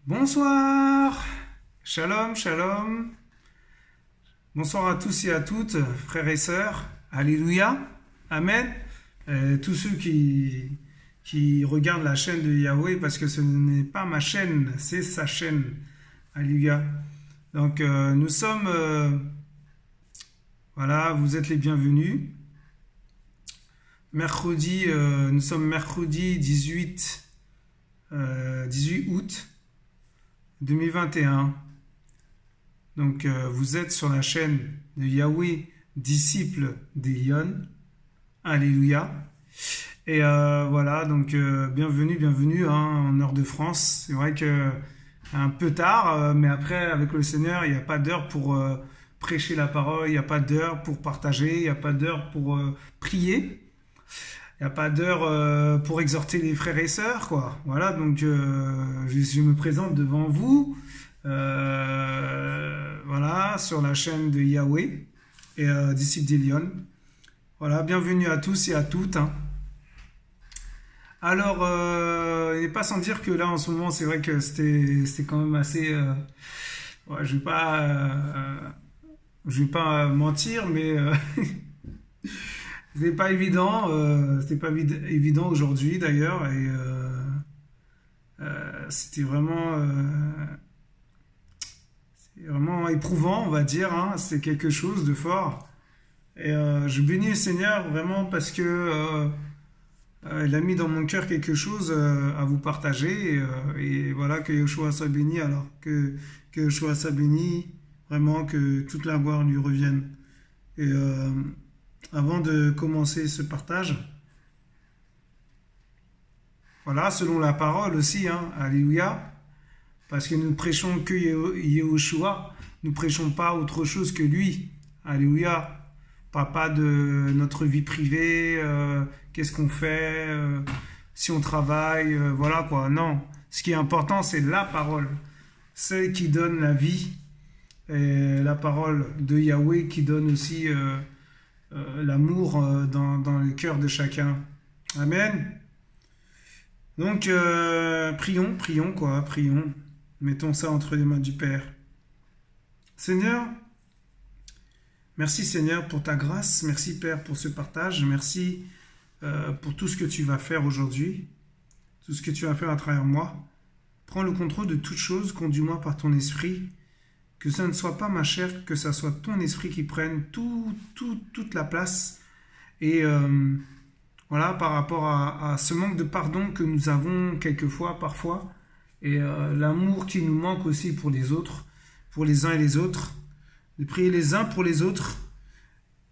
Bonsoir, shalom, shalom. Bonsoir à tous et à toutes, frères et sœurs. Alléluia, amen. Tous ceux qui regardent la chaîne de Yahweh, parce que ce n'est pas ma chaîne, c'est sa chaîne. Alléluia. Donc nous sommes, voilà, vous êtes les bienvenus. Mercredi, nous sommes mercredi 18 août 2021. Donc vous êtes sur la chaîne de Yahweh, disciple d'Elion. Alléluia. Et voilà, donc bienvenue hein, en heure de France. C'est vrai que un peu tard, mais après avec le Seigneur, il n'y a pas d'heure pour prêcher la parole, il n'y a pas d'heure pour partager, il n'y a pas d'heure pour prier. Il n'y a pas d'heure pour exhorter les frères et sœurs, quoi. Voilà, donc je me présente devant vous, voilà, sur la chaîne de Yahweh et disciple d'Elion. Voilà, bienvenue à tous et à toutes. Hein. Alors, il n'est pas sans dire que là, en ce moment, c'est vrai que c'était quand même assez... ouais, je vais pas mentir, mais... C'était pas évident, évident aujourd'hui d'ailleurs, et c'était vraiment éprouvant, on va dire, hein, c'est quelque chose de fort. Et je bénis le Seigneur vraiment parce que il a mis dans mon cœur quelque chose à vous partager, et voilà, que Yeshua soit béni, alors que Yeshua soit béni, vraiment que toute la gloire lui revienne. Et avant de commencer ce partage, voilà, selon la parole aussi, hein, alléluia, parce que nous ne prêchons que Yehoshua, nous ne prêchons pas autre chose que lui, alléluia, pas de notre vie privée, qu'est-ce qu'on fait, si on travaille, voilà quoi, non, ce qui est important c'est la parole, celle qui donne la vie, et la parole de Yahweh qui donne aussi l'amour dans le cœur de chacun. Amen. Donc, prions, prions. Mettons ça entre les mains du Père. Seigneur, merci Seigneur pour ta grâce. Merci Père pour ce partage. Merci pour tout ce que tu vas faire aujourd'hui. Tout ce que tu vas faire à travers moi. Prends le contrôle de toutes choses. Conduis-moi par ton esprit. Que ça ne soit pas ma chair, que ça soit ton esprit qui prenne toute la place. Et voilà, par rapport à ce manque de pardon que nous avons quelquefois, parfois, et l'amour qui nous manque aussi pour les autres, pour les uns et les autres, de prier les uns pour les autres.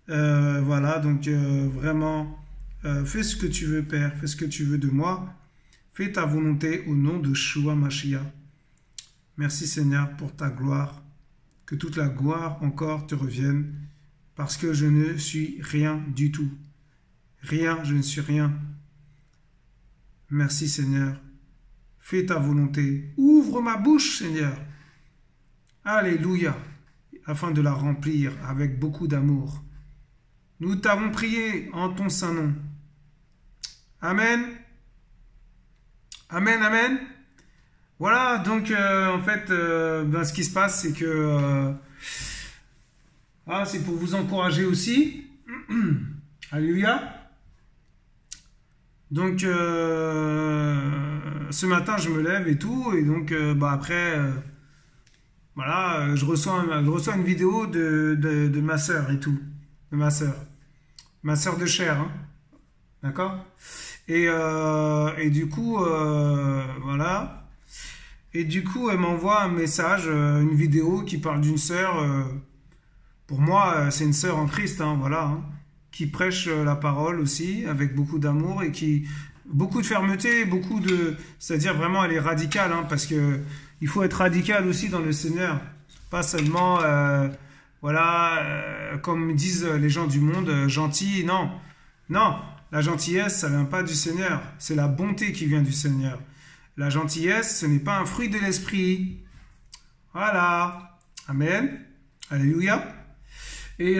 Voilà, donc vraiment, fais ce que tu veux, Père, fais ce que tu veux de moi. Fais ta volonté au nom de Yeshua Mashiach. Merci Seigneur pour ta gloire. Que toute la gloire encore te revienne, parce que je ne suis rien du tout. Rien, je ne suis rien. Merci Seigneur. Fais ta volonté. Ouvre ma bouche, Seigneur. Alléluia. Afin de la remplir avec beaucoup d'amour. Nous t'avons prié en ton saint nom. Amen. Amen, amen. Voilà, donc en fait, ce qui se passe, c'est que c'est pour vous encourager aussi. Alléluia. Donc ce matin, je me lève et tout, et donc après, voilà, je reçois une vidéo de ma sœur et tout, de ma sœur de chair, hein, d'accord. Et du coup, voilà. Et du coup, elle m'envoie un message, une vidéo qui parle d'une sœur. Pour moi, c'est une sœur en Christ, hein, voilà, hein, qui prêche la parole aussi, avec beaucoup d'amour et qui beaucoup de fermeté, c'est-à-dire vraiment, elle est radicale, hein, parce que il faut être radical aussi dans le Seigneur, pas seulement, voilà, comme disent les gens du monde, gentil, non, la gentillesse, ça vient pas du Seigneur, c'est la bonté qui vient du Seigneur. La gentillesse, ce n'est pas un fruit de l'esprit. Voilà. Amen. Alléluia. Et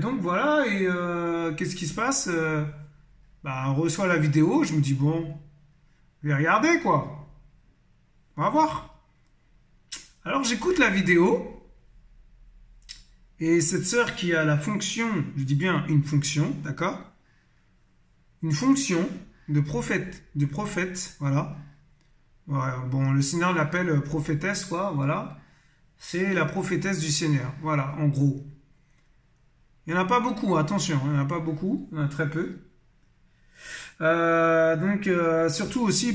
donc voilà. Et qu'est-ce qui se passe? On reçoit la vidéo. Je me dis, bon, je vais regarder quoi. On va voir. Alors j'écoute la vidéo. Et cette sœur qui a la fonction, je dis bien une fonction, d'accord? Une fonction de prophète, voilà. Voilà. Bon, le Seigneur l'appelle prophétesse, quoi, voilà. C'est la prophétesse du Seigneur, voilà, en gros. Il n'y en a pas beaucoup, attention, il n'y en a pas beaucoup, il y en a très peu. Surtout aussi,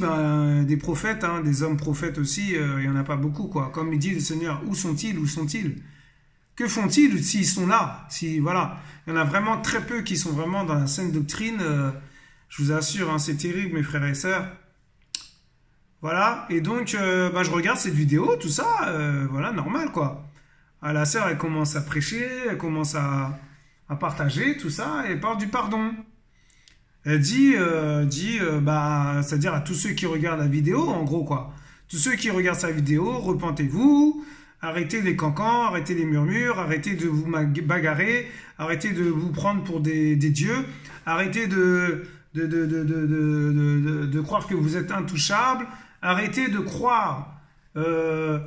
des prophètes, hein, des hommes prophètes aussi, il n'y en a pas beaucoup, quoi. Comme il dit le Seigneur, où sont-ils? Où sont-ils? Que font-ils s'ils sont là? Si, voilà. Il y en a vraiment très peu qui sont vraiment dans la saine doctrine. Je vous assure, hein, c'est terrible, mes frères et sœurs. Voilà. Et donc, je regarde cette vidéo, tout ça, voilà, normal, quoi. Ah, la sœur, elle commence à prêcher, elle commence à partager, tout ça, et elle parle du pardon. Elle dit, c'est-à-dire à tous ceux qui regardent la vidéo, en gros, quoi. Tous ceux qui regardent sa vidéo, repentez-vous. Arrêtez les cancans, arrêtez les murmures, arrêtez de vous bagarrer, arrêtez de vous prendre pour des dieux, arrêtez de croire que vous êtes intouchables, arrêtez de croire que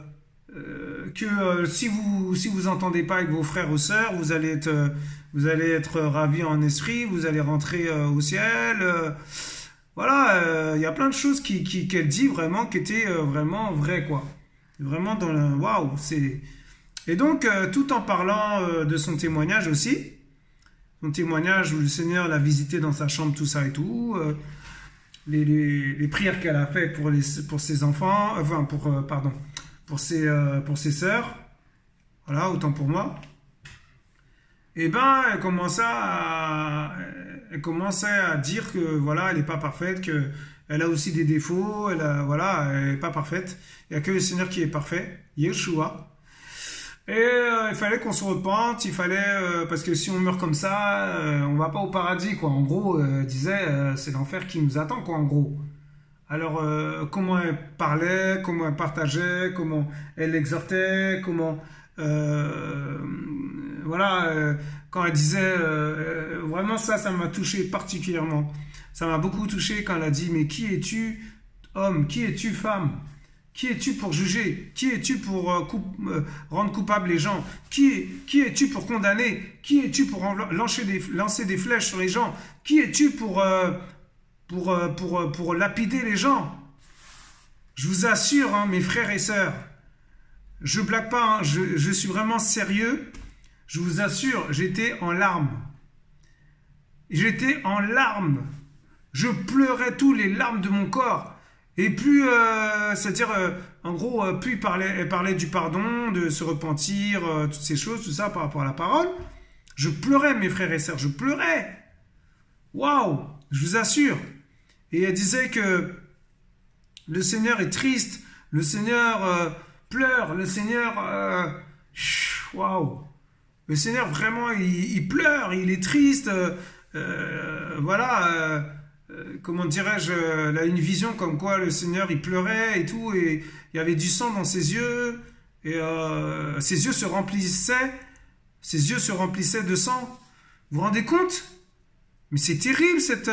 si vous entendez pas avec vos frères ou sœurs, vous allez être ravis en esprit, vous allez rentrer au ciel. Voilà, il y a plein de choses qu'elle dit vraiment qui étaient vraiment vraies, quoi. Vraiment dans le... Waouh, c'est... Et donc, tout en parlant de son témoignage aussi, son témoignage où le Seigneur l'a visité dans sa chambre, tout ça et tout, les prières qu'elle a faites pour ses enfants, enfin, pour ses sœurs, voilà, autant pour moi, et elle commençait à dire que, voilà, elle n'est pas parfaite, que elle a aussi des défauts, elle n'est pas parfaite. Il n'y a que le Seigneur qui est parfait, Yeshua. Et il fallait qu'on se repente, parce que si on meurt comme ça, on va pas au paradis, quoi. En gros, elle disait, c'est l'enfer qui nous attend, quoi, en gros. Alors, comment elle parlait, comment elle partageait, comment elle exhortait, comment... quand elle disait... vraiment, ça m'a touché particulièrement. Ça m'a beaucoup touché quand elle a dit, mais qui es-tu, homme? Qui es-tu, femme? Qui es-tu pour juger? Qui es-tu pour rendre coupables les gens? Qui es-tu pour condamner? Qui es-tu pour lancer des flèches sur les gens? Qui es-tu pour lapider les gens? Je vous assure, hein, mes frères et sœurs, je blague pas, hein, je suis vraiment sérieux. Je vous assure, j'étais en larmes. J'étais en larmes. Je pleurais tous les larmes de mon corps. Et plus, c'est-à-dire, en gros, plus elle parlait du pardon, de se repentir, toutes ces choses, tout ça par rapport à la parole. Je pleurais, mes frères et sœurs, je pleurais. Waouh, je vous assure. Et elle disait que le Seigneur est triste, le Seigneur pleure, le Seigneur... waouh. Le Seigneur, vraiment, il pleure, il est triste. Comment dirais-je, elle a une vision comme quoi le Seigneur il pleurait et tout, et il y avait du sang dans ses yeux, et ses yeux se remplissaient de sang. Vous vous rendez compte? Mais c'est terrible cette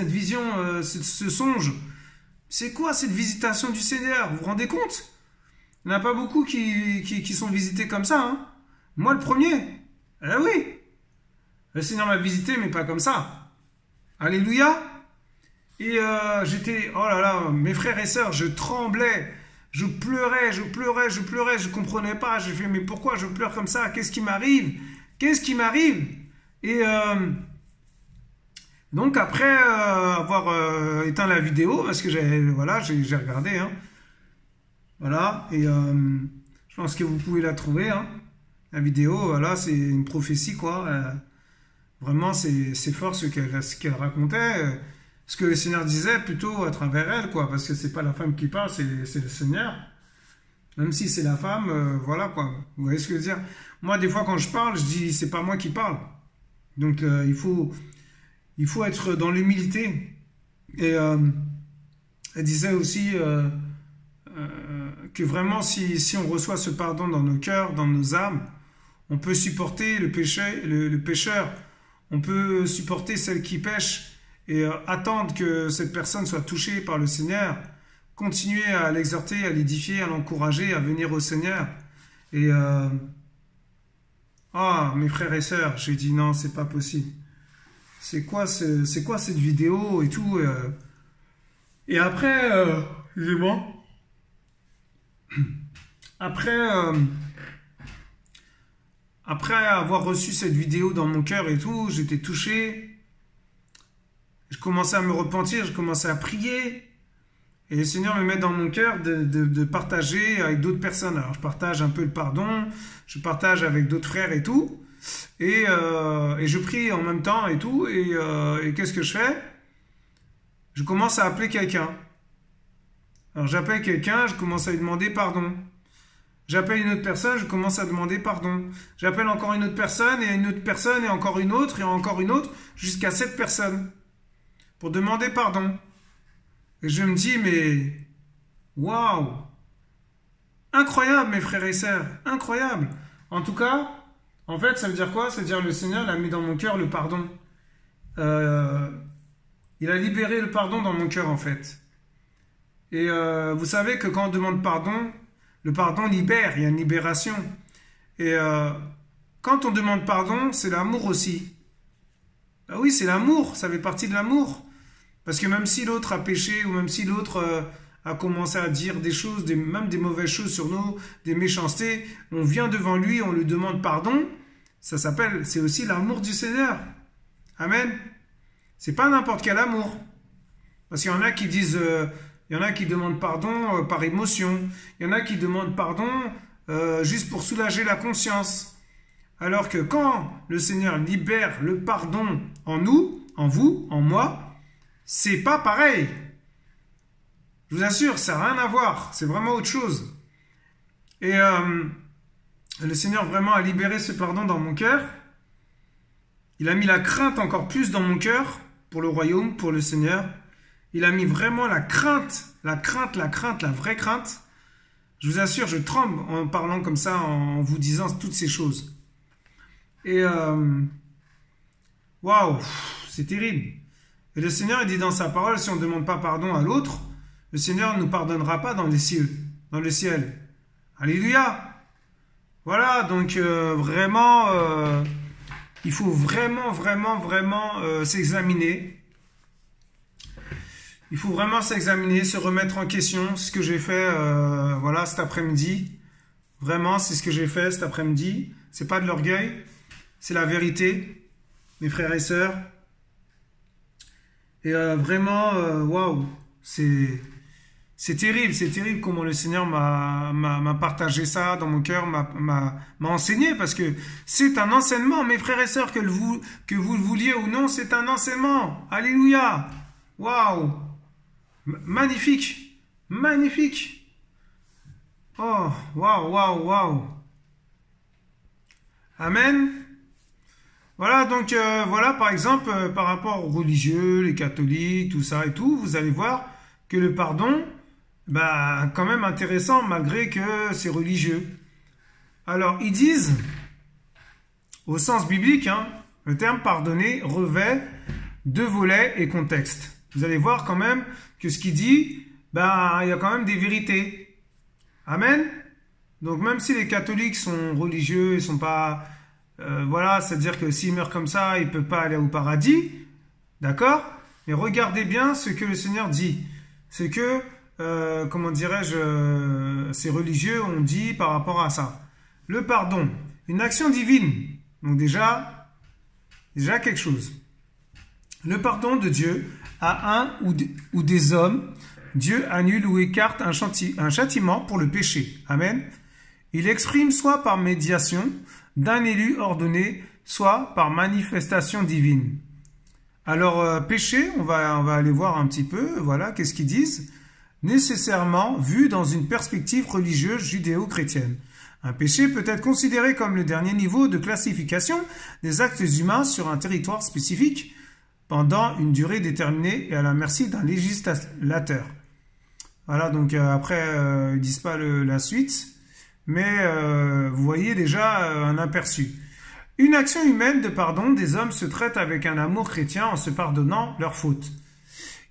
vision, ce songe. C'est quoi cette visitation du Seigneur? Vous vous rendez compte? Il n'y en a pas beaucoup qui sont visités comme ça, hein. Moi le premier. Ah oui, le Seigneur m'a visité, mais pas comme ça. Alléluia. Et j'étais, oh là là, mes frères et sœurs, je tremblais, je pleurais, je comprenais pas. Je fais, mais pourquoi je pleure comme ça? Qu'est-ce qui m'arrive? Et donc après avoir éteint la vidéo, parce que j'ai regardé, hein, voilà, et je pense que vous pouvez la trouver, hein, la vidéo, voilà, c'est une prophétie, quoi. Vraiment, c'est fort ce qu'elle racontait, ce que le Seigneur disait plutôt à travers elle, quoi, parce que c'est pas la femme qui parle, c'est le Seigneur. Même si c'est la femme, voilà, quoi. Vous voyez ce que je veux dire? Moi, des fois, quand je parle, je dis, c'est pas moi qui parle. Donc, il faut être dans l'humilité. Et elle disait aussi que vraiment, si on reçoit ce pardon dans nos cœurs, dans nos âmes, on peut supporter le pécheur. On peut supporter celle qui pêche et attendre que cette personne soit touchée par le Seigneur, continuer à l'exhorter, à l'édifier, à l'encourager, à venir au Seigneur. Et mes frères et sœurs, j'ai dit non, c'est pas possible. C'est quoi cette vidéo et tout. Et après, excusez-moi. Après avoir reçu cette vidéo dans mon cœur et tout, j'étais touché. Je commençais à me repentir, je commençais à prier. Et le Seigneur me met dans mon cœur de partager avec d'autres personnes. Alors je partage un peu le pardon, je partage avec d'autres frères et tout. Et je prie en même temps et tout. Et qu'est-ce que je fais? Je commence à appeler quelqu'un. Alors j'appelle quelqu'un, je commence à lui demander pardon. J'appelle une autre personne, je commence à demander pardon. J'appelle encore une autre personne, et une autre personne, et encore une autre, jusqu'à 7 personnes. Pour demander pardon. Et je me dis, mais waouh! Incroyable, mes frères et sœurs, incroyable! En tout cas, en fait, ça veut dire quoi? Ça veut dire le Seigneur l'a mis dans mon cœur le pardon. Il a libéré le pardon dans mon cœur, en fait. Et vous savez que quand on demande pardon, le pardon libère, il y a une libération. Et quand on demande pardon, c'est l'amour aussi. Ah oui, c'est l'amour, ça fait partie de l'amour. Parce que même si l'autre a péché, ou même si l'autre a commencé à dire des choses, même des mauvaises choses sur nous, des méchancetés, on vient devant lui, on lui demande pardon, c'est aussi l'amour du Seigneur. Amen. C'est pas n'importe quel amour. Parce qu'il y en a qui disent, il y en a qui demandent pardon par émotion, il y en a qui demandent pardon juste pour soulager la conscience. Alors que quand le Seigneur libère le pardon en nous, en vous, en moi, c'est pas pareil. Je vous assure, ça n'a rien à voir. C'est vraiment autre chose. Et le Seigneur vraiment a libéré ce pardon dans mon cœur. Il a mis la crainte encore plus dans mon cœur pour le royaume, pour le Seigneur. Il a mis vraiment la crainte, la vraie crainte. Je vous assure, je tremble en parlant comme ça, en vous disant toutes ces choses. Et waouh, c'est terrible. Et le Seigneur, il dit dans sa parole, si on ne demande pas pardon à l'autre, le Seigneur ne nous pardonnera pas dans les cieux, dans le ciel. Alléluia. Voilà, donc vraiment, il faut vraiment s'examiner. Il faut vraiment s'examiner, se remettre en question. Ce que j'ai fait, voilà, cet après-midi. Vraiment, c'est ce que j'ai fait cet après-midi. C'est pas de l'orgueil, c'est la vérité, mes frères et sœurs. Et vraiment, waouh, c'est terrible comment le Seigneur m'a partagé ça dans mon cœur, m'a enseigné, parce que c'est un enseignement, mes frères et sœurs, que vous le vouliez ou non, c'est un enseignement. Alléluia, waouh, magnifique, magnifique. Oh, waouh. Amen. Voilà, donc, voilà, par exemple, par rapport aux religieux, les catholiques, tout ça et tout, vous allez voir que le pardon, bah, quand même intéressant, malgré que c'est religieux. Alors, ils disent, au sens biblique, hein, le terme pardonner revêt 2 volets et contexte. Vous allez voir quand même que ce qu'il dit, bah, il y a quand même des vérités. Amen. Donc, même si les catholiques sont religieux, ils sont pas... voilà, c'est-à-dire que s'il meurt comme ça, il ne peut pas aller au paradis. D'accord? Mais regardez bien ce que le Seigneur dit. C'est que, comment dirais-je, ces religieux ont dit par rapport à ça. Le pardon, une action divine. Donc déjà quelque chose. Le pardon de Dieu à un ou des hommes, Dieu annule ou écarte un châtiment pour le péché. Amen. Il exprime soit par médiation d'un élu ordonné, soit par manifestation divine. Alors, péché, on va aller voir un petit peu, voilà, qu'est-ce qu'ils disent? Nécessairement vu dans une perspective religieuse judéo-chrétienne. Un péché peut être considéré comme le dernier niveau de classification des actes humains sur un territoire spécifique pendant une durée déterminée et à la merci d'un législateur. Voilà, donc après, ils ne disent pas la suite. Mais vous voyez déjà un aperçu. Une action humaine de pardon des hommes se traite avec un amour chrétien en se pardonnant leurs fautes.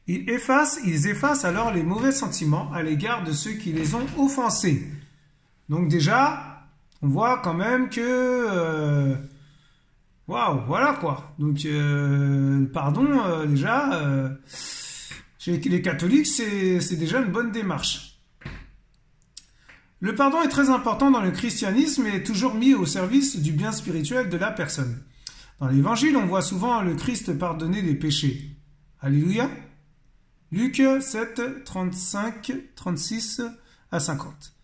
Ils effacent alors les mauvais sentiments à l'égard de ceux qui les ont offensés. Donc déjà, on voit quand même que... Waouh, voilà quoi. Donc, pardon, déjà, chez les catholiques, c'est déjà une bonne démarche. Le pardon est très important dans le christianisme et est toujours mis au service du bien spirituel de la personne. Dans l'évangile, on voit souvent le Christ pardonner les péchés. Alléluia. Luc 7, 35, 36 à 50.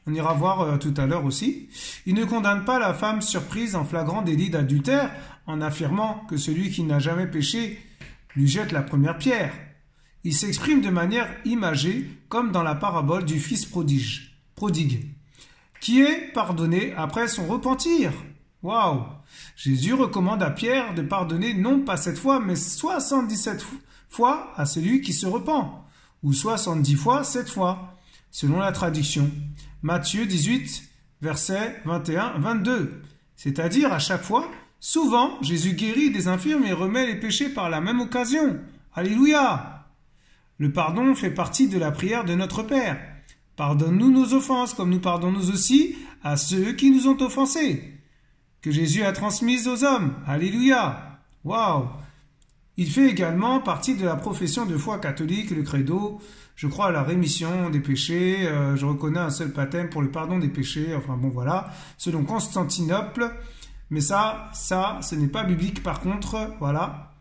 On ira voir tout à l'heure aussi. Il ne condamne pas la femme surprise en flagrant délit d'adultère en affirmant que celui qui n'a jamais péché lui jette la première pierre. Il s'exprime de manière imagée comme dans la parabole du fils prodigue, qui est pardonné après son repentir. Waouh! Jésus recommande à Pierre de pardonner non pas 7 fois, mais 77 fois à celui qui se repent, ou 70 fois 7 fois, selon la traduction. Matthieu 18, versets 21-22. C'est-à-dire, à chaque fois, souvent, Jésus guérit des infirmes et remet les péchés par la même occasion. Alléluia! Le pardon fait partie de la prière de notre Père. Pardonne-nous nos offenses, comme nous pardonnons aussi à ceux qui nous ont offensés, que Jésus a transmises aux hommes. Alléluia! Waouh! Il fait également partie de la profession de foi catholique, le credo. Je crois à la rémission des péchés, je reconnais un seul baptême pour le pardon des péchés, enfin bon voilà, selon Constantinople. Mais ça, ce n'est pas biblique par contre, voilà.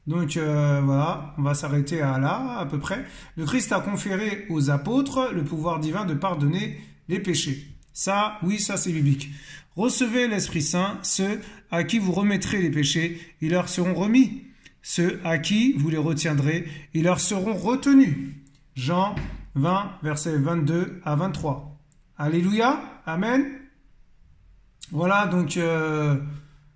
Donc voilà, on va s'arrêter à là, à peu près. Le Christ a conféré aux apôtres le pouvoir divin de pardonner les péchés. Ça, oui, ça c'est biblique. Recevez l'Esprit Saint, ceux à qui vous remettrez les péchés, ils leur seront remis. Ceux à qui vous les retiendrez, ils leur seront retenus. Jean 20, versets 22 à 23. Alléluia, amen. Voilà, donc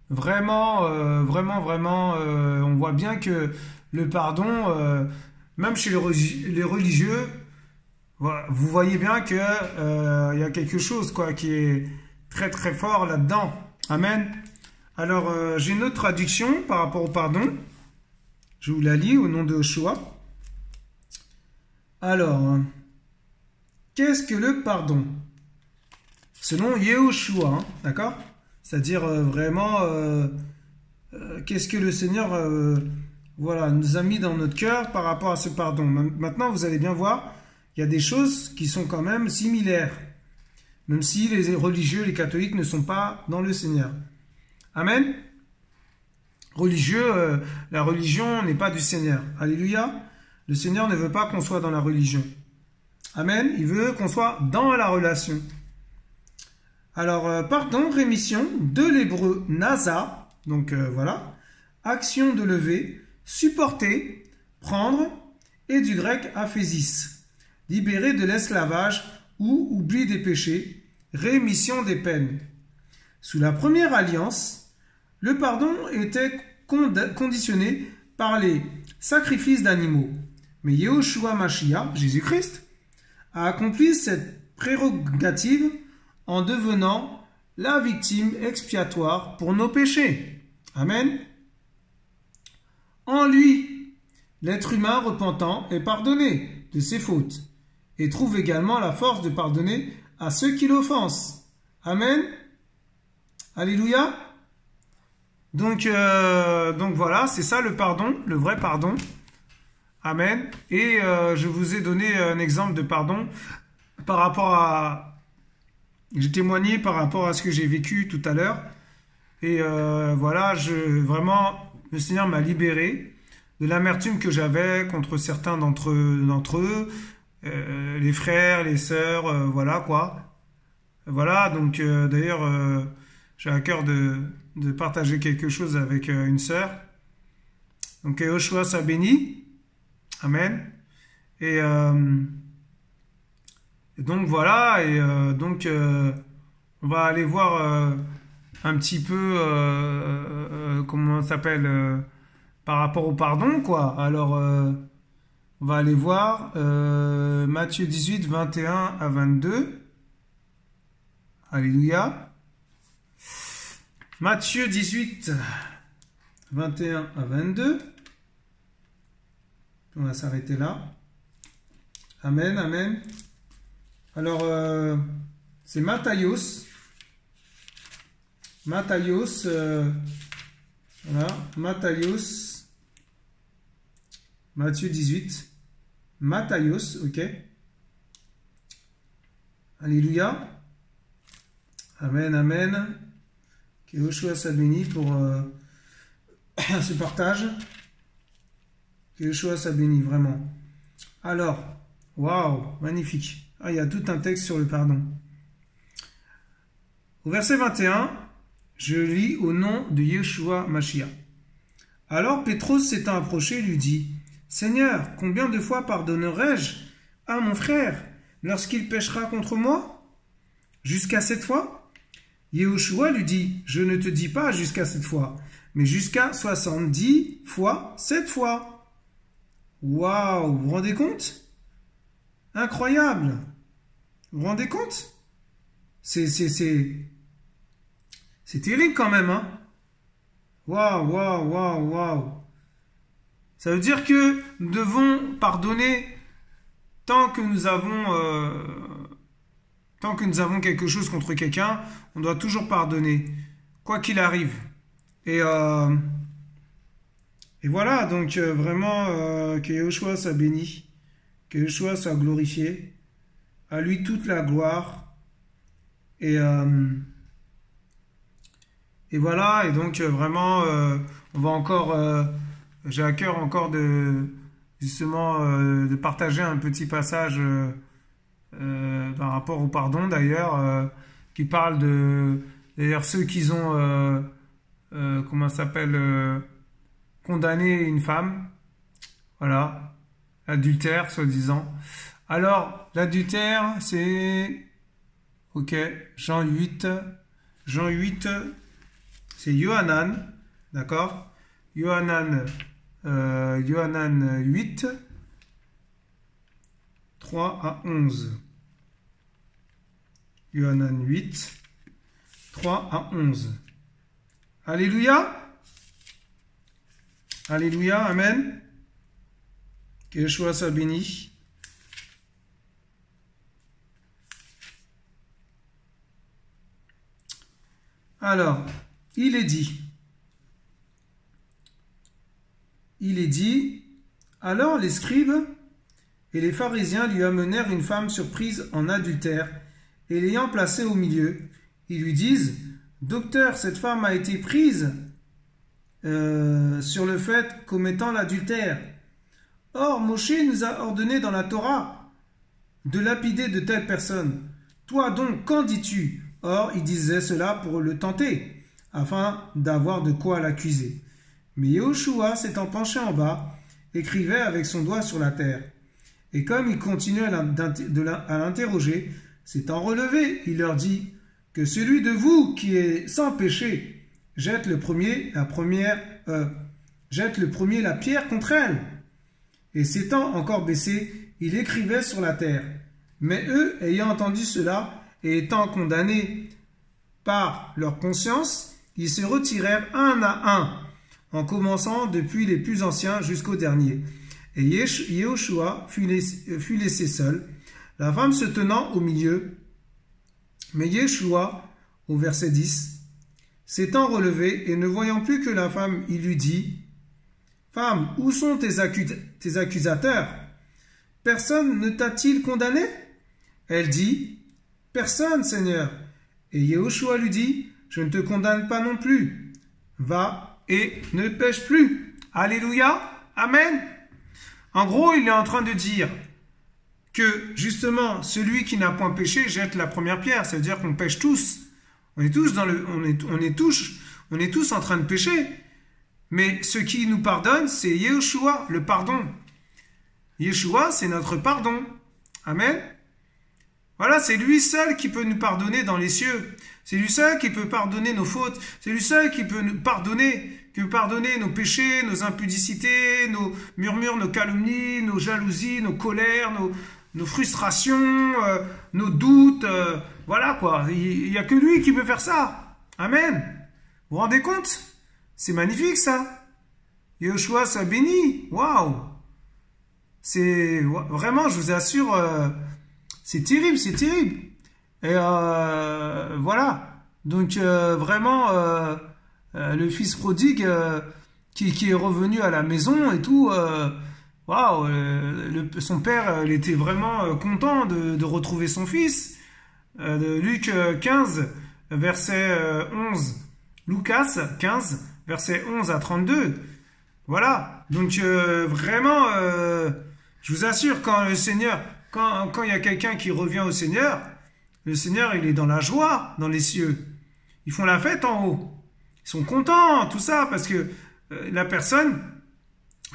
vraiment, on voit bien que le pardon, même chez les religieux, voilà, vous voyez bien que y a quelque chose quoi qui est très très fort là-dedans. Amen. Alors, j'ai une autre traduction par rapport au pardon. Je vous la lis au nom de Yoshua. Alors, qu'est-ce que le pardon? Selon Yehoshua, hein, d'accord? C'est-à-dire vraiment, qu'est-ce que le Seigneur voilà, nous a mis dans notre cœur par rapport à ce pardon. Maintenant, vous allez bien voir, il y a des choses qui sont quand même similaires, même si les religieux, les catholiques ne sont pas dans le Seigneur. Amen. Religieux, la religion n'est pas du Seigneur. Alléluia. Le Seigneur ne veut pas qu'on soit dans la religion. Amen. Il veut qu'on soit dans la relation. Alors, pardon, rémission, de l'hébreu nasa, donc voilà, action de lever, supporter, prendre, et du grec aphésis, libérer de l'esclavage ou oubli des péchés, rémission des peines. Sous la première alliance, le pardon était conditionné par les sacrifices d'animaux. Mais Yehoshua Mashiach, Jésus-Christ, a accompli cette prérogative en devenant la victime expiatoire pour nos péchés. Amen. En lui, l'être humain repentant est pardonné de ses fautes et trouve également la force de pardonner à ceux qui l'offensent. Amen. Alléluia. Donc voilà, c'est ça le pardon, le vrai pardon. Amen. Et je vous ai donné un exemple de pardon par rapport à... J'ai témoigné par rapport à ce que j'ai vécu tout à l'heure. Et voilà, vraiment, le Seigneur m'a libéré de l'amertume que j'avais contre certains d'entre eux, les frères, les sœurs, voilà quoi. Voilà, donc d'ailleurs, j'ai à cœur de partager quelque chose avec une sœur. Donc Yoshua soit béni. Amen. Et donc voilà, et donc on va aller voir un petit peu comment ça s'appelle par rapport au pardon, quoi. Alors on va aller voir Matthieu 18, 21 à 22. Alléluia. Matthieu 18, 21 à 22. On va s'arrêter là. Amen, amen. Alors, c'est Matthios. Matthios, voilà, Matthios, Matthieu 18. Matthios, ok. Alléluia. Amen, amen. Que Yoshua soit béni pour ce partage. Que Yoshua soit béni, vraiment. Alors, waouh, magnifique. Ah, il y a tout un texte sur le pardon. Au verset 21, je lis au nom de Yeshua Mashiach. Alors Pétros s'étant approché lui dit, Seigneur, combien de fois pardonnerai-je à mon frère lorsqu'il péchera contre moi? Jusqu'à 7 fois? Yeshua lui dit, je ne te dis pas jusqu'à 7 fois, mais jusqu'à 70 fois 7 fois. Waouh, vous vous rendez compte? Incroyable. Vous vous rendez compte? C'est terrible quand même, hein? Waouh, waouh, waouh, waouh. Ça veut dire que nous devons pardonner tant que nous avons quelque chose contre quelqu'un, on doit toujours pardonner, quoi qu'il arrive. Et voilà, donc vraiment, que Yeshua soit béni, que Yeshua soit glorifié, à lui toute la gloire. Et voilà, et donc vraiment, on va encore, j'ai à cœur encore de partager un petit passage par rapport au pardon d'ailleurs, qui parle d'ailleurs ceux qui ont, comment ça s'appelle, condamné une femme, voilà, adultère soi-disant. Alors, l'adultère, c'est, ok, Jean 8, c'est Yohanan, d'accord? Yohanan 8, 3 à 11. Yohanan 8, 3 à 11. Alléluia. Alléluia, amen. Que Yeshua soit béni. Alors, il est dit, alors les scribes et les pharisiens lui amenèrent une femme surprise en adultère, et l'ayant placée au milieu, ils lui disent, Docteur, cette femme a été prise sur le fait commettant l'adultère. Or, Moshe nous a ordonné dans la Torah de lapider de telles personnes. Toi donc, qu'en dis-tu? Or, il disait cela pour le tenter, afin d'avoir de quoi l'accuser. Mais Yehoshua, s'étant penché en bas, écrivait avec son doigt sur la terre. Et comme il continuait à l'interroger, s'étant relevé, il leur dit, que celui de vous qui est sans péché jette le premier la pierre contre elle. Et s'étant encore baissé, il écrivait sur la terre. Mais eux, ayant entendu cela, et étant condamnés par leur conscience, ils se retirèrent un à un, en commençant depuis les plus anciens jusqu'au dernier. Et Yehoshua fut laissé seul, la femme se tenant au milieu. Mais Yeshua, au verset 10, s'étant relevé et ne voyant plus que la femme, il lui dit, « Femme, où sont tes accusateurs? Personne ne t'a-t-il condamné ?» Elle dit, « Personne, Seigneur. » Et Yehoshua lui dit, « Je ne te condamne pas non plus. Va et ne pêche plus. » Alléluia. Amen. En gros, il est en train de dire que justement, celui qui n'a point péché jette la première pierre. Ça veut dire qu'on pêche tous. On est tous en train de pécher. Mais ce qui nous pardonne, c'est Yehoshua, le pardon. Yeshua, c'est notre pardon. Amen. Voilà, c'est lui seul qui peut nous pardonner dans les cieux. C'est lui seul qui peut pardonner nos fautes. C'est lui seul qui peut nous pardonner nos péchés, nos impudicités, nos murmures, nos calomnies, nos jalousies, nos colères, nos frustrations, nos doutes. Voilà quoi. Il n'y a que lui qui peut faire ça. Amen. Vous vous rendez compte? C'est magnifique ça. Yehoshua soit béni. Waouh. Vraiment, je vous assure, c'est terrible, c'est terrible. Et voilà. Donc vraiment, le fils prodigue qui est revenu à la maison et tout. Waouh, son père, il était vraiment content de retrouver son fils. De Luc 15, verset 11. Lucas 15, verset 11 à 32. Voilà. Donc vraiment, je vous assure, quand le Seigneur, quand il y a quelqu'un qui revient au Seigneur, le Seigneur, il est dans la joie dans les cieux. Ils font la fête en haut. Ils sont contents, tout ça, parce que la personne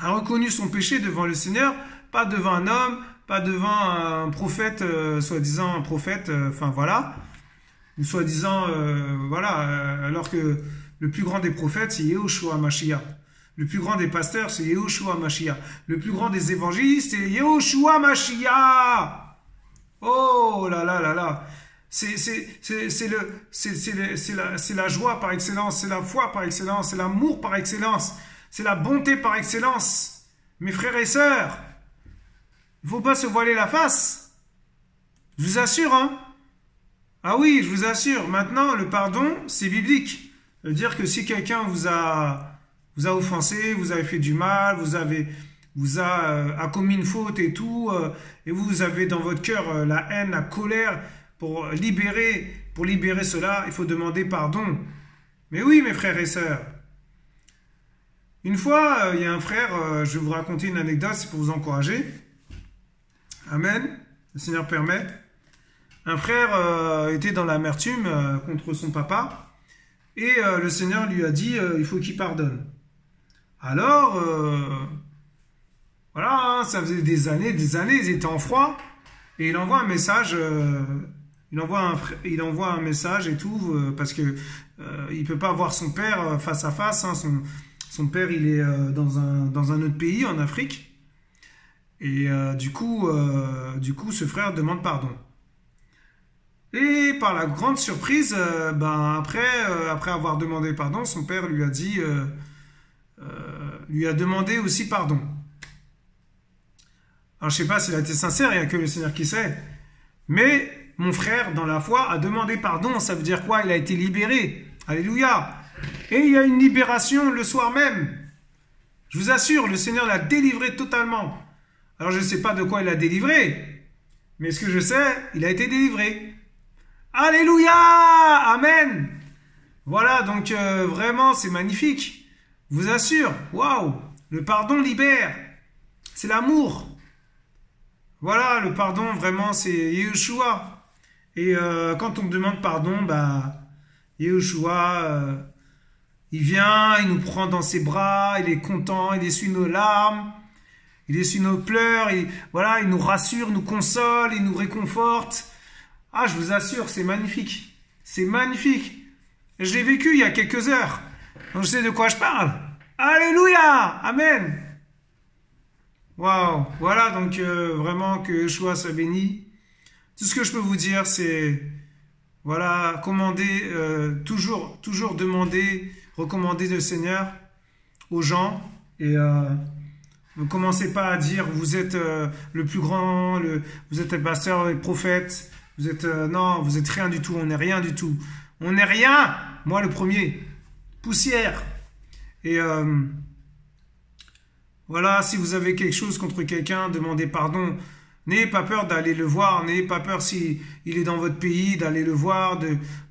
a reconnu son péché devant le Seigneur, pas devant un homme, pas devant un prophète, soi-disant un prophète, enfin voilà, ou soi-disant, voilà, alors que le plus grand des prophètes, c'est Yehoshua Mashiach. Le plus grand des pasteurs, c'est Yehoshua Mashiach. Le plus grand des évangélistes, c'est Yehoshua Mashiach. Oh là là là là. C'est la joie par excellence, c'est la foi par excellence, c'est l'amour par excellence, c'est la bonté par excellence. Mes frères et sœurs, il ne faut pas se voiler la face. Je vous assure, hein. Ah oui, je vous assure. Maintenant, le pardon, c'est biblique. Ça veut dire que si quelqu'un vous a offensé, vous avez fait du mal, a commis une faute et tout, et vous avez dans votre cœur la haine, la colère, pour libérer cela, il faut demander pardon. Mais oui, mes frères et sœurs. Une fois, il y a un frère, je vais vous raconter une anecdote, c'est pour vous encourager. Amen. Le Seigneur permet. Un frère était dans l'amertume contre son papa, et le Seigneur lui a dit, il faut qu'il pardonne. Alors, voilà, ça faisait des années, ils étaient en froid, et il envoie un message, il envoie un message et tout, parce que il peut pas voir son père face à face, hein, son père il est dans un autre pays, en Afrique, et du coup, ce frère demande pardon. Et par la grande surprise, après avoir demandé pardon, son père lui a dit, lui a demandé aussi pardon. Alors je sais pas s'il a été sincère, il n'y a que le Seigneur qui sait. Mais mon frère, dans la foi, a demandé pardon. Ça veut dire quoi? Il a été libéré. Alléluia. Et il y a une libération le soir même. Je vous assure, le Seigneur l'a délivré totalement. Alors je ne sais pas de quoi il l'a délivré. Mais ce que je sais, il a été délivré. Alléluia. Amen. Voilà, donc vraiment, c'est magnifique. Je vous assure. Waouh. Le pardon libère. C'est l'amour. Voilà, le pardon, vraiment, c'est Yehoshua. Et quand on me demande pardon, Yehoshua, il vient, il nous prend dans ses bras, il est content, il essuie nos larmes, il essuie nos pleurs, voilà, il nous rassure, nous console, il nous réconforte. Ah, je vous assure, c'est magnifique. C'est magnifique. Je l'ai vécu il y a quelques heures. Donc je sais de quoi je parle. Alléluia. Amen. Waouh, voilà, donc vraiment que Yeshua soit béni. Tout ce que je peux vous dire, c'est, voilà, toujours demander, recommander le Seigneur aux gens. Et ne commencez pas à dire, vous êtes le plus grand, vous êtes le pasteur, le prophète, non, vous êtes rien du tout, on n'est rien du tout. On n'est rien, moi le premier, poussière. Et voilà, si vous avez quelque chose contre quelqu'un, demandez pardon. N'ayez pas peur d'aller le voir. N'ayez pas peur s'il est dans votre pays, d'aller le voir.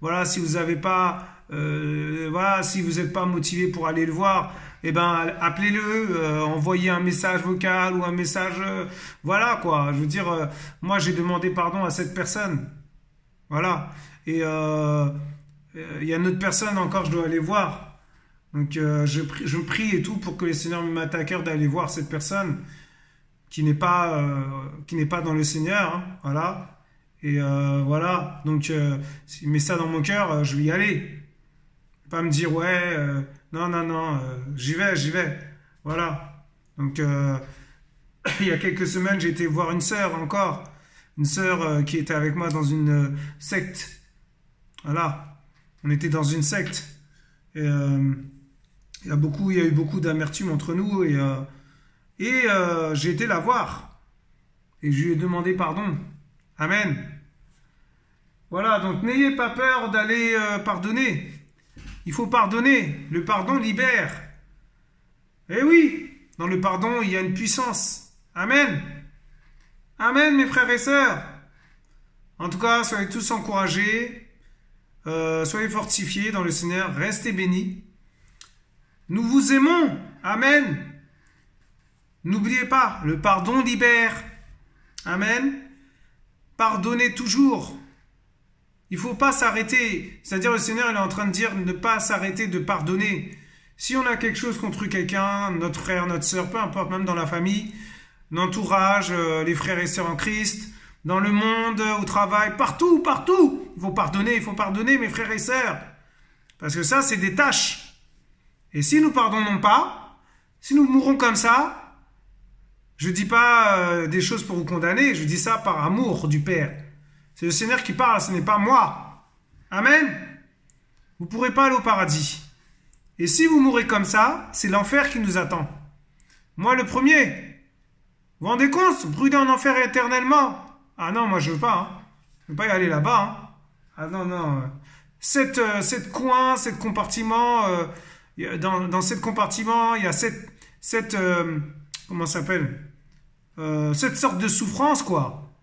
Voilà, si vous n'avez pas, voilà, si vous n'êtes pas motivé pour aller le voir, eh ben, appelez-le, envoyez un message vocal ou un message, voilà quoi. Je veux dire, moi j'ai demandé pardon à cette personne. Voilà. Et il y a une autre personne encore, je dois aller voir. Donc je prie et tout pour que le Seigneur me mette à cœur d'aller voir cette personne qui n'est pas dans le Seigneur, hein, voilà. Et voilà, donc s'il met ça dans mon cœur, je vais y aller. Pas me dire ouais, non, j'y vais, voilà. Donc il y a quelques semaines, j'ai été voir une sœur qui était avec moi dans une secte, voilà. On était dans une secte et il y a eu beaucoup d'amertume entre nous et Et j'ai été la voir. Et je lui ai demandé pardon. Amen. Voilà, donc n'ayez pas peur d'aller pardonner. Il faut pardonner. Le pardon libère. Eh oui, dans le pardon, il y a une puissance. Amen. Amen, mes frères et sœurs. En tout cas, soyez tous encouragés. Soyez fortifiés dans le Seigneur. Restez bénis. Nous vous aimons. Amen. N'oubliez pas, le pardon libère. Amen. Pardonnez toujours. Il ne faut pas s'arrêter. C'est-à-dire, le Seigneur il est en train de dire ne pas s'arrêter de pardonner. Si on a quelque chose contre quelqu'un, notre frère, notre sœur, peu importe, même dans la famille, l'entourage, les frères et sœurs en Christ, dans le monde, au travail, partout, partout, il faut pardonner, mes frères et sœurs. Parce que ça, c'est des tâches. Et si nous ne pardonnons pas, si nous mourrons comme ça, je ne dis pas des choses pour vous condamner, je dis ça par amour du Père. C'est le Seigneur qui parle, ce n'est pas moi. Amen. Vous ne pourrez pas aller au paradis. Et si vous mourrez comme ça, c'est l'enfer qui nous attend. Moi, le premier. Vous vous rendez compte? Brûler en enfer éternellement. Ah non, moi, je ne veux pas. Hein. Je ne veux pas y aller là-bas. Hein. Ah non, non. Cette coin, cette compartiment, dans cette compartiment, il y a cette comment ça s'appelle? Cette sorte de souffrance, quoi.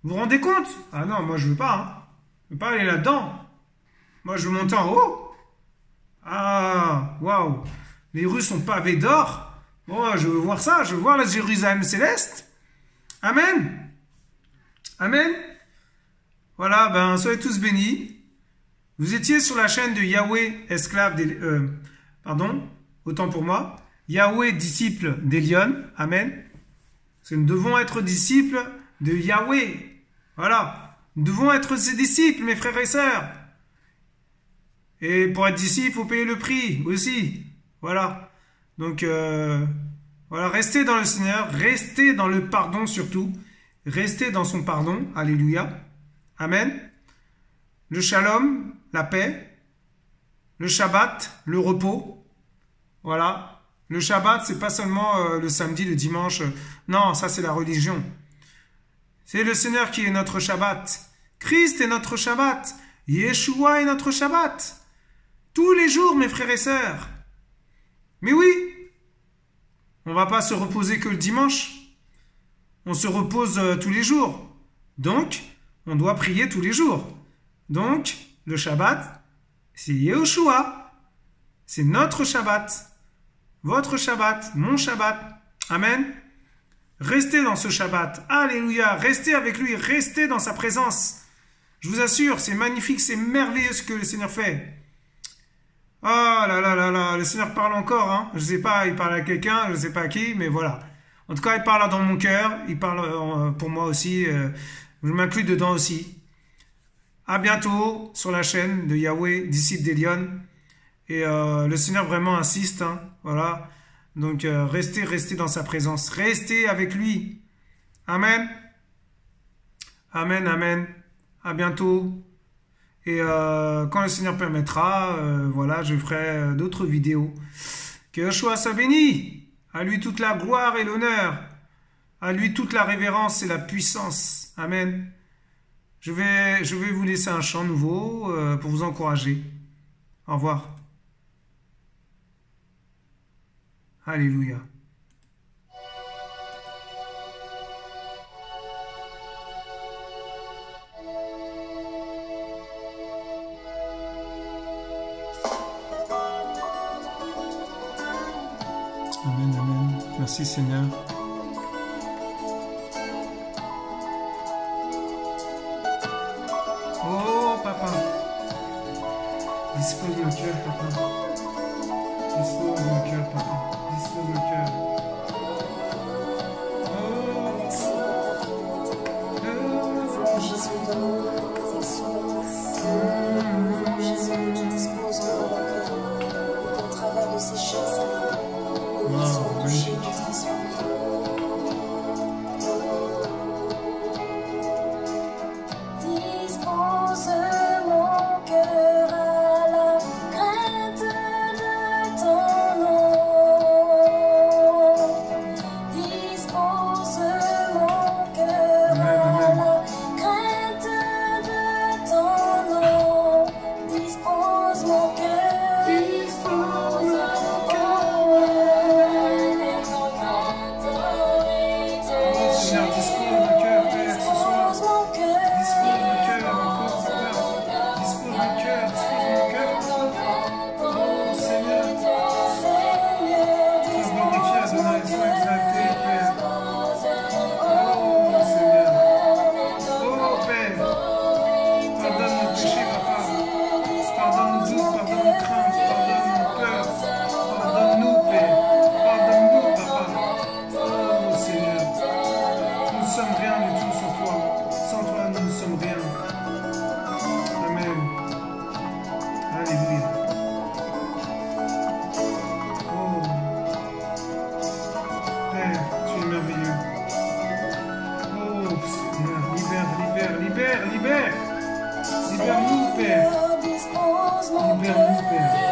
Vous vous rendez compte? Ah non, moi, je ne veux pas. Hein. Je ne veux pas aller là-dedans. Moi, je veux monter en haut. Ah, waouh, les rues sont pavées d'or. Bon, je veux voir ça, je veux voir la Jérusalem céleste. Amen. Amen. Voilà, ben, soyez tous bénis. Vous étiez sur la chaîne de Yahweh, esclave pardon, autant pour moi. Yahweh, disciple d'Elion. Amen. Parce que nous devons être disciples de Yahweh. Voilà. Nous devons être ses disciples, mes frères et sœurs. Et pour être disciple, il faut payer le prix aussi. Voilà. Donc, voilà, restez dans le Seigneur, restez dans le pardon surtout. Restez dans son pardon. Alléluia. Amen. Le shalom, la paix. Le Shabbat, le repos. Voilà. Le Shabbat, c'est pas seulement le samedi, le dimanche. Non, ça c'est la religion. C'est le Seigneur qui est notre Shabbat. Christ est notre Shabbat. Yeshua est notre Shabbat. Tous les jours, mes frères et sœurs. Mais oui, on ne va pas se reposer que le dimanche. On se repose tous les jours. Donc, on doit prier tous les jours. Donc, le Shabbat, c'est Yeshua. C'est notre Shabbat. Votre Shabbat, mon Shabbat. Amen. Restez dans ce Shabbat. Alléluia. Restez avec lui. Restez dans sa présence. Je vous assure, c'est magnifique, c'est merveilleux ce que le Seigneur fait. Oh là là là là, le Seigneur parle encore, hein. Je ne sais pas, il parle à quelqu'un, je ne sais pas à qui, mais voilà. En tout cas, il parle dans mon cœur, il parle pour moi aussi, je m'inclus dedans aussi. À bientôt sur la chaîne de Yahweh, disciple d'Elion. Et le Seigneur vraiment insiste, hein, voilà. Donc restez dans sa présence, restez avec lui. Amen. Amen, amen. À bientôt. Et quand le Seigneur permettra, voilà, je ferai d'autres vidéos. Que Yeshua soit béni. À lui toute la gloire et l'honneur. À lui toute la révérence et la puissance. Amen. Je vais vous laisser un chant nouveau pour vous encourager. Au revoir. Alléluia. Amen, amen. Merci Seigneur. Oh papa, dispose mon cœur papa. Dispose mon cœur papa. Dispose mon cœur. libère. Libère-nous, Père. Libère-nous, Père.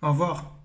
Au revoir.